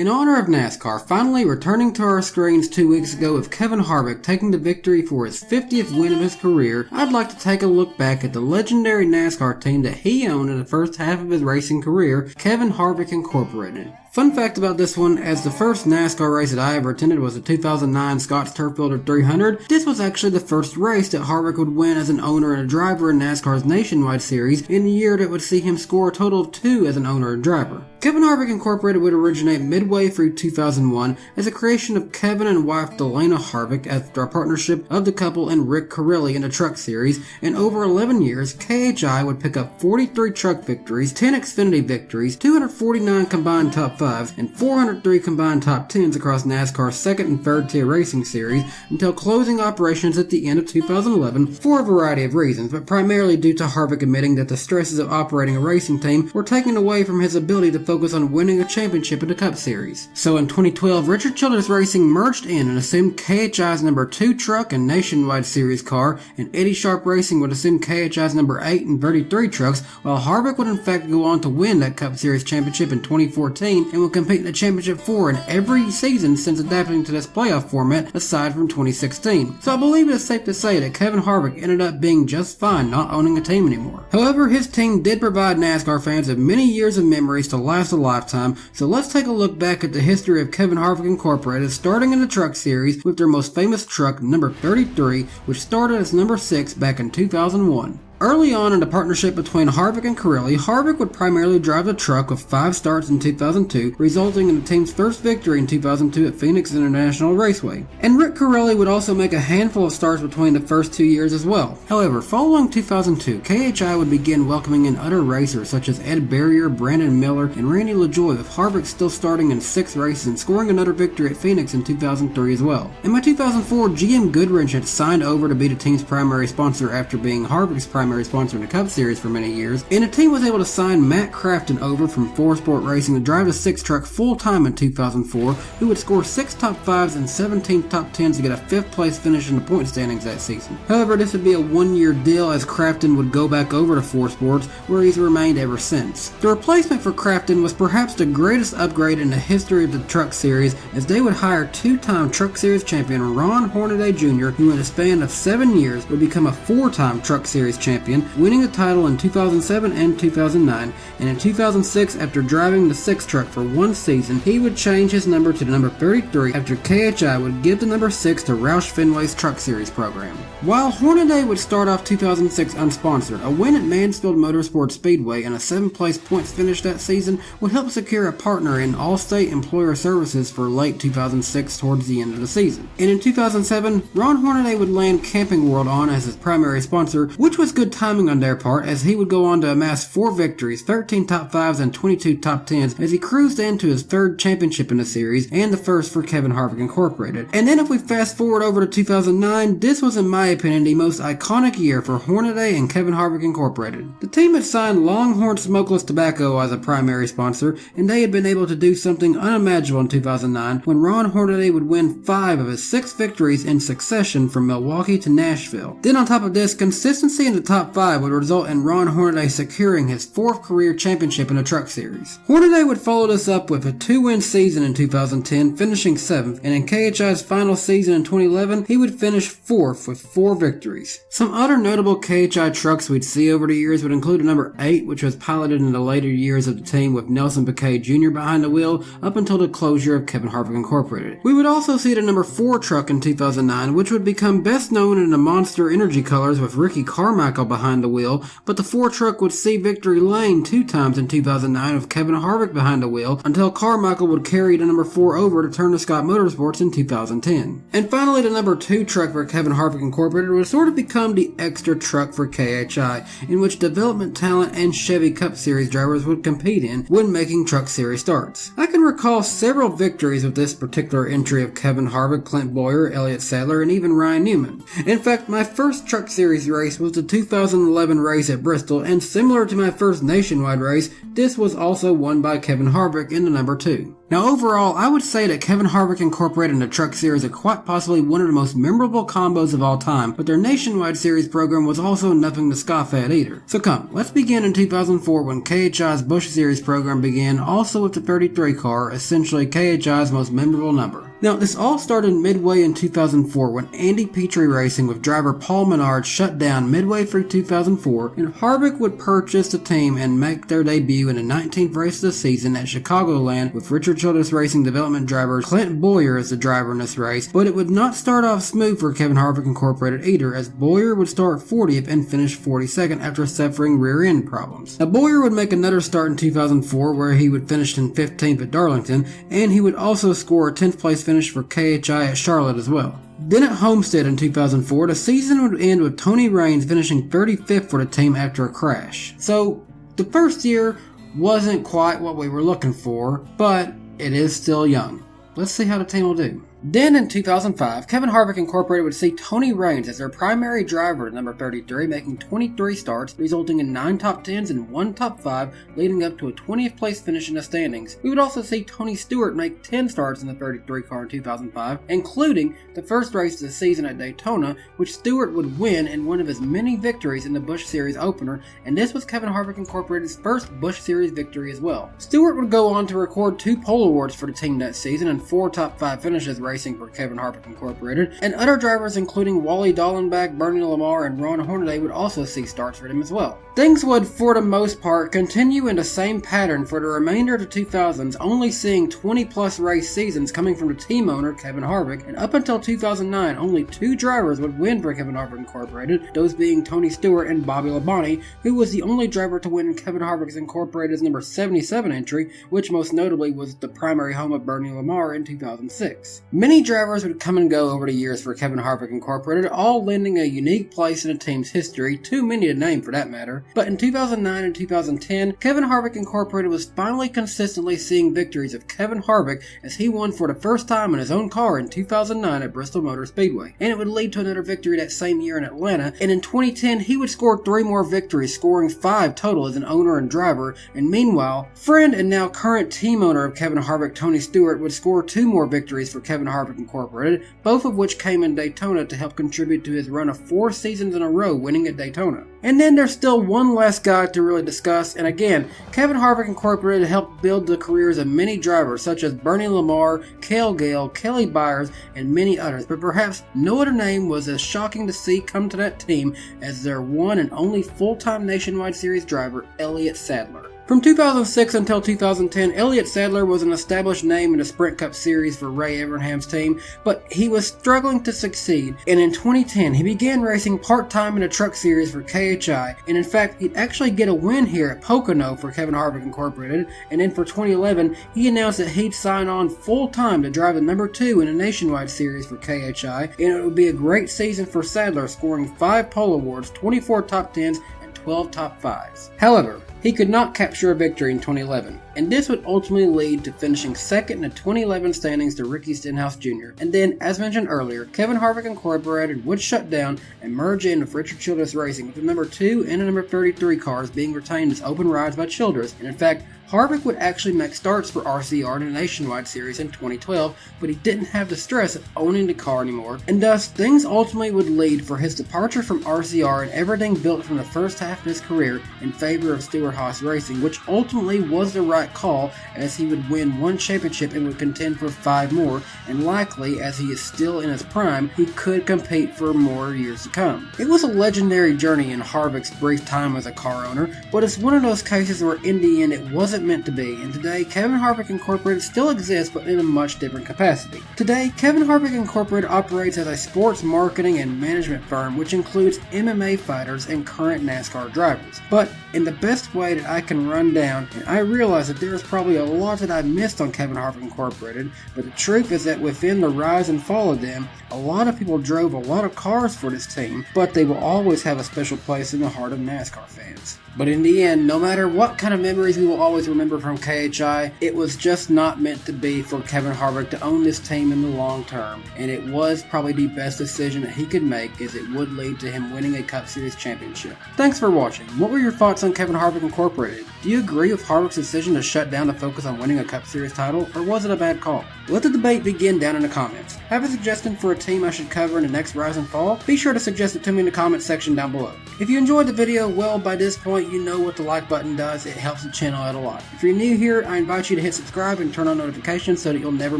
In honor of NASCAR finally returning to our screens 2 weeks ago with Kevin Harvick taking the victory for his 50th win of his career, I'd like to take a look back at the legendary NASCAR team that he owned in the first half of his racing career, Kevin Harvick Incorporated. Fun fact about this one, as the first NASCAR race that I ever attended was the 2009 Scotts Turf Builder 300, this was actually the first race that Harvick would win as an owner and a driver in NASCAR's Nationwide Series in the year that would see him score a total of 2 as an owner and driver. Kevin Harvick Incorporated would originate midway through 2001 as a creation of Kevin and wife Delana Harvick after a partnership of the couple and Rick Corelli in the Truck Series, and over 11 years, KHI would pick up 43 truck victories, 10 Xfinity victories, 249 combined top 5s, and 403 combined top 10s across NASCAR's second and third tier racing series until closing operations at the end of 2011 for a variety of reasons, but primarily due to Harvick admitting that the stresses of operating a racing team were taken away from his ability to focus on winning a championship in the Cup Series. So in 2012, Richard Childress Racing merged in and assumed KHI's number 2 truck and Nationwide Series car, and Eddie Sharp Racing would assume KHI's number 8 and 33 trucks, while Harvick would in fact go on to win that Cup Series championship in 2014 and would compete in the Championship 4 in every season since adapting to this playoff format aside from 2016. So I believe it is safe to say that Kevin Harvick ended up being just fine not owning a team anymore. However, his team did provide NASCAR fans with many years of memories to last a lifetime, so let's take a look back at the history of Kevin Harvick Incorporated, starting in the Truck Series with their most famous truck, number 33, which started as number 6 back in 2001. Early on in the partnership between Harvick and Corelli, Harvick would primarily drive the truck with 5 starts in 2002, resulting in the team's first victory in 2002 at Phoenix International Raceway. And Rick Corelli would also make a handful of starts between the first 2 years as well. However, following 2002, KHI would begin welcoming in other racers such as Ed Berrier, Brandon Miller, and Randy LaJoie, with Harvick still starting in 6 races and scoring another victory at Phoenix in 2003 as well. And by 2004, GM Goodwrench had signed over to be the team's primary sponsor after being Harvick's primary sponsor in the Cup Series for many years, and the team was able to sign Matt Crafton over from 4Sport Racing to drive the 6 truck full-time in 2004, who would score 6 top 5s and 17 top 10s to get a 5th place finish in the point standings that season. However, this would be a 1-year deal as Crafton would go back over to 4Sports, where he's remained ever since. The replacement for Crafton was perhaps the greatest upgrade in the history of the Truck Series, as they would hire 2-time Truck Series champion Ron Hornaday Jr., who in a span of 7 years would become a 4-time Truck Series champion, winning the title in 2007 and 2009, and in 2006, after driving the 6 truck for 1 season, he would change his number to the number 33 after KHI would give the number 6 to Roush Fenway's Truck Series program. While Hornaday would start off 2006 unsponsored, a win at Mansfield Motorsports Speedway and a 7th place points finish that season would help secure a partner in Allstate Employer Services for late 2006 towards the end of the season. And in 2007, Ron Hornaday would land Camping World on as his primary sponsor, which was good timing on their part, as he would go on to amass 4 victories, 13 top 5s, and 22 top 10s as he cruised into his 3rd championship in the series and the first for Kevin Harvick Incorporated. And then if we fast forward over to 2009, this was in my opinion the most iconic year for Hornaday and Kevin Harvick Incorporated. The team had signed Longhorn Smokeless Tobacco as a primary sponsor, and they had been able to do something unimaginable in 2009 when Ron Hornaday would win 5 of his 6 victories in succession from Milwaukee to Nashville. Then on top of this, consistency in the top 5 would result in Ron Hornaday securing his 4th career championship in the Truck Series. Hornaday would follow this up with a 2-win season in 2010, finishing 7th, and in KHI's final season in 2011, he would finish 4th with 4 victories. Some other notable KHI trucks we'd see over the years would include a number 8, which was piloted in the later years of the team with Nelson Piquet Jr. behind the wheel up until the closure of Kevin Harvick Incorporated. We would also see the number 4 truck in 2009, which would become best known in the Monster Energy colors with Ricky Carmichael behind the wheel, but the 4 truck would see victory lane 2 times in 2009 with Kevin Harvick behind the wheel until Carmichael would carry the number 4 over to turn to Scott Motorsports in 2010. And finally, the number 2 truck for Kevin Harvick Incorporated would sort of become the extra truck for KHI, in which development talent and Chevy Cup Series drivers would compete in when making Truck Series starts. I can recall several victories with this particular entry of Kevin Harvick, Clint Boyer, Elliott Sadler, and even Ryan Newman. In fact, my first Truck Series race was the 2011 race at Bristol, and similar to my first nationwide race, this was also won by Kevin Harvick in the number 2. Now overall, I would say that Kevin Harvick Incorporated and the Truck Series are quite possibly one of the most memorable combos of all time, but their Nationwide Series program was also nothing to scoff at either. So come, let's begin in 2004 when KHI's Busch Series program began, also with the 33 car, essentially KHI's most memorable number. Now, this all started midway in 2004 when Andy Petree Racing with driver Paul Menard shut down midway through 2004, and Harvick would purchase the team and make their debut in the 19th race of the season at Chicagoland with Richard Childress Racing development driver Clint Bowyer as the driver in this race, but it would not start off smooth for Kevin Harvick Incorporated either, as Bowyer would start 40th and finish 42nd after suffering rear end problems. Now, Bowyer would make another start in 2004 where he would finish in 15th at Darlington, and he would also score a 10th place finish for KHI at Charlotte as well. Then at Homestead in 2004, the season would end with Tony Raines finishing 35th for the team after a crash. So, the first year wasn't quite what we were looking for, but it is still young. Let's see how the team will do. Then in 2005, Kevin Harvick Incorporated would see Tony Raines as their primary driver at number 33, making 23 starts, resulting in 9 top 10s and 1 top 5, leading up to a 20th place finish in the standings. We would also see Tony Stewart make 10 starts in the 33 car in 2005, including the first race of the season at Daytona, which Stewart would win in one of his many victories in the Busch Series opener, and this was Kevin Harvick Incorporated's first Busch Series victory as well. Stewart would go on to record 2 pole awards for the team that season and 4 top 5 finishes racing for Kevin Harvick Incorporated, and other drivers including Wally Dallenbach, Bernie Lamar, and Ron Hornaday would also see starts for them as well. Things would, for the most part, continue in the same pattern for the remainder of the 2000s, only seeing 20 plus race seasons coming from the team owner Kevin Harvick, and up until 2009 only 2 drivers would win for Kevin Harvick Incorporated, those being Tony Stewart and Bobby Labonte, who was the only driver to win in Kevin Harvick Incorporated's number 77 entry, which most notably was the primary home of Bernie Lamar in 2006. Many drivers would come and go over the years for Kevin Harvick Incorporated, all lending a unique place in the team's history, too many to name for that matter. But in 2009 and 2010, Kevin Harvick Incorporated was finally consistently seeing victories of Kevin Harvick as he won for the first time in his own car in 2009 at Bristol Motor Speedway. And it would lead to another victory that same year in Atlanta, and in 2010 he would score 3 more victories, scoring 5 total as an owner and driver, and meanwhile, friend and now current team owner of Kevin Harvick, Tony Stewart, would score 2 more victories for Kevin Harvick Incorporated, both of which came in Daytona to help contribute to his run of 4 seasons in a row winning at Daytona. And then there's still one last guy to really discuss, and again, Kevin Harvick Incorporated helped build the careers of many drivers such as Bernie Lamar, Cale Gale, Kelly Byers, and many others, but perhaps no other name was as shocking to see come to that team as their one and only full-time Nationwide Series driver, Elliott Sadler. From 2006 until 2010, Elliott Sadler was an established name in the Sprint Cup Series for Ray Evernham's team, but he was struggling to succeed, and in 2010 he began racing part-time in the Truck Series for KHI, and in fact he'd actually get a win here at Pocono for Kevin Harvick Incorporated, and then for 2011 he announced that he'd sign on full-time to drive the number 2 in the Nationwide Series for KHI, and it would be a great season for Sadler, scoring 5 pole awards, 24 top 10s, and 12 top 5s. However, he could not capture a victory in 2011, and this would ultimately lead to finishing second in the 2011 standings to Ricky Stenhouse Jr. And then, as mentioned earlier, Kevin Harvick Incorporated would shut down and merge in with Richard Childress Racing, with the number 2 and the number 33 cars being retained as open rides by Childress, and in fact, Harvick would actually make starts for RCR in the Nationwide Series in 2012, but he didn't have the stress of owning the car anymore, and thus things ultimately would lead for his departure from RCR and everything built from the first half of his career in favor of Stewart Haas Racing, which ultimately was the right call, as he would win 1 championship and would contend for 5 more, and likely, as he is still in his prime, he could compete for more years to come. It was a legendary journey in Harvick's brief time as a car owner, but it's one of those cases where in the end it wasn't meant to be, and today Kevin Harvick Incorporated still exists, but in a much different capacity. Today, Kevin Harvick Incorporated operates as a sports marketing and management firm, which includes MMA fighters and current NASCAR drivers. But in the best way that I can run down, and I realize that there is probably a lot that I missed on Kevin Harvick Incorporated, but the truth is that within the rise and fall of them, a lot of people drove a lot of cars for this team, but they will always have a special place in the heart of NASCAR fans. But in the end, no matter what kind of memories we will always remember from KHI, it was just not meant to be for Kevin Harvick to own this team in the long term, and it was probably the best decision that he could make, as it would lead to him winning a Cup Series championship. Thanks for watching. What were your thoughts on Kevin Harvick Incorporated? Do you agree with Harvick's decision to shut down to focus on winning a Cup Series title, or was it a bad call? Let the debate begin down in the comments. Have a suggestion for a team I should cover in the next Rise and Fall? Be sure to suggest it to me in the comments section down below. If you enjoyed the video, well, by this point you know what the like button does. It helps the channel out a lot. If you're new here, I invite you to hit subscribe and turn on notifications so that you'll never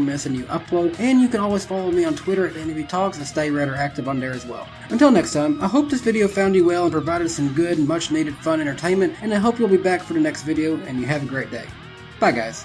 miss a new upload, and you can always follow me on Twitter at DannyBTalks and stay rather active on there as well. Until next time, I hope this video found you well and provided some good and much needed fun entertainment, and I hope you'll be back for the next video, and you have a great day. Bye guys.